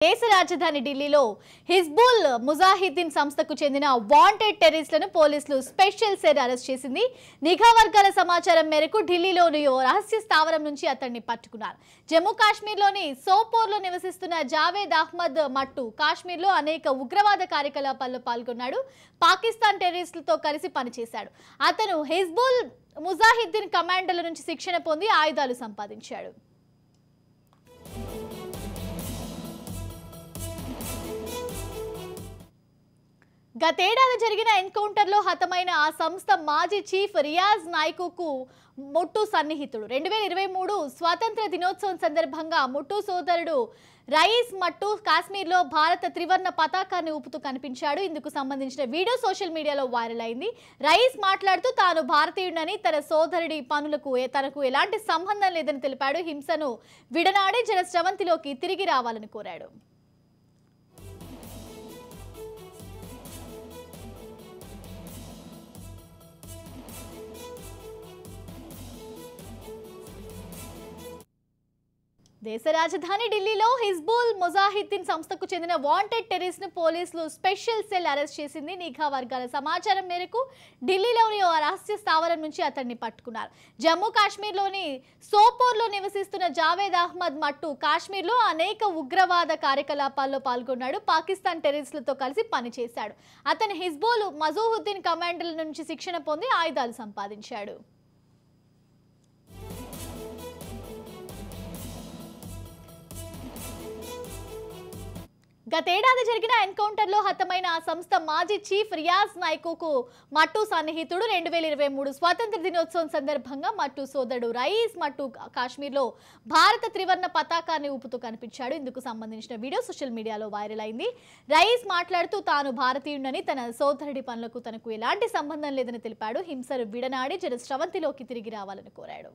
దేశ రాజధాని ఢిల్లీలో హిజ్బుల్ ముజాహిద్దీన్ సంస్థకు చెందిన వాంటెడ్ టెర్రరిస్టులను పోలీసులు స్పెషల్ సెల్ అరెస్ట్ చేసింది. నిఘా వర్గాల సమాచారం మేరకు ఢిల్లీలోని ఓ రహస్య స్థావరం నుంచి అతన్ని పట్టుకున్నారు. జమ్మూ కాశ్మీర్లోని సోపోర్లో నివసిస్తున్న జావేద్ అహ్మద్ మట్టు కాశ్మీర్లో అనేక ఉగ్రవాద కార్యకలాపాల్లో పాల్గొన్నాడు. పాకిస్తాన్ టెర్రరిస్టులతో కలిసి పనిచేశాడు. అతను హిజ్బుల్ ముజాహిద్దీన్ కమాండర్ల నుంచి శిక్షణ పొంది ఆయుధాలు సంపాదించాడు. గతేడాది జరిగిన ఎన్కౌంటర్లో హతమైన ఆ సంస్థ మాజీ చీఫ్ రియాజ్ నాయకుకు ముట్టు సన్నిహితుడు. 2023 స్వాతంత్ర దినోత్సవం సందర్భంగా ముట్టు సోదరుడు రయీస్ మట్టు కాశ్మీర్లో భారత త్రివర్ణ పతాకాన్ని ఊపుతూ కనిపించాడు. ఇందుకు సంబంధించిన వీడియో సోషల్ మీడియాలో వైరల్ అయింది. రయీస్ మాట్లాడుతూ తాను భారతీయుడని, తన సోదరుడి పనులకు తనకు ఎలాంటి సంబంధం లేదని తెలిపాడు. హింసను విడనాడి జన స్రవంతిలోకి తిరిగి రావాలని కోరాడు. దేశ రాజధాని ఢిల్లీలో హిజ్బుల్ ముజాహిద్దీన్ సంస్థకు చెందిన వాంటెడ్ టెర్రరిస్ట్ ను పోలీసులు స్పెషల్ సెల్ అరెస్ట్ చేసింది. నిఘా వర్గాల సమాచారం మేరకు ఢిల్లీలోని ఓ రహస్య స్థావరం నుంచి అతన్ని పట్టుకున్నారు. జమ్మూ కాశ్మీర్లోని సోపోర్లో నివసిస్తున్న జావేద్ అహ్మద్ మట్టు కాశ్మీర్లో అనేక ఉగ్రవాద కార్యకలాపాల్లో పాల్గొన్నాడు. పాకిస్తాన్ టెర్రరిస్టులతో కలిసి పనిచేశాడు. అతను హిజ్బుల్ ముజాహిద్దీన్ కమాండర్ల నుంచి శిక్షణ పొంది ఆయుధాలు సంపాదించాడు. గతేడాది జరిగిన ఎన్కౌంటర్లో హతమైన ఆ సంస్థ మాజీ చీఫ్ రియాజ్ నాయకుకు మట్టు సన్నిహితుడు. 2023 స్వాతంత్ర దినోత్సవం సందర్భంగా మట్టు సోదరుడు రయీస్ మట్టు కాశ్మీర్లో భారత త్రివర్ణ పతాకాన్ని ఊపుతూ కనిపించాడు. ఇందుకు సంబంధించిన వీడియో సోషల్ మీడియాలో వైరల్ అయింది. రయీస్ మాట్లాడుతూ తాను భారతీయుడని, తన సోదరుడి పనులకు తనకు ఎలాంటి సంబంధం లేదని తెలిపాడు. హింసను విడనాడి జన స్రవంతిలోకి తిరిగి రావాలని కోరాడు.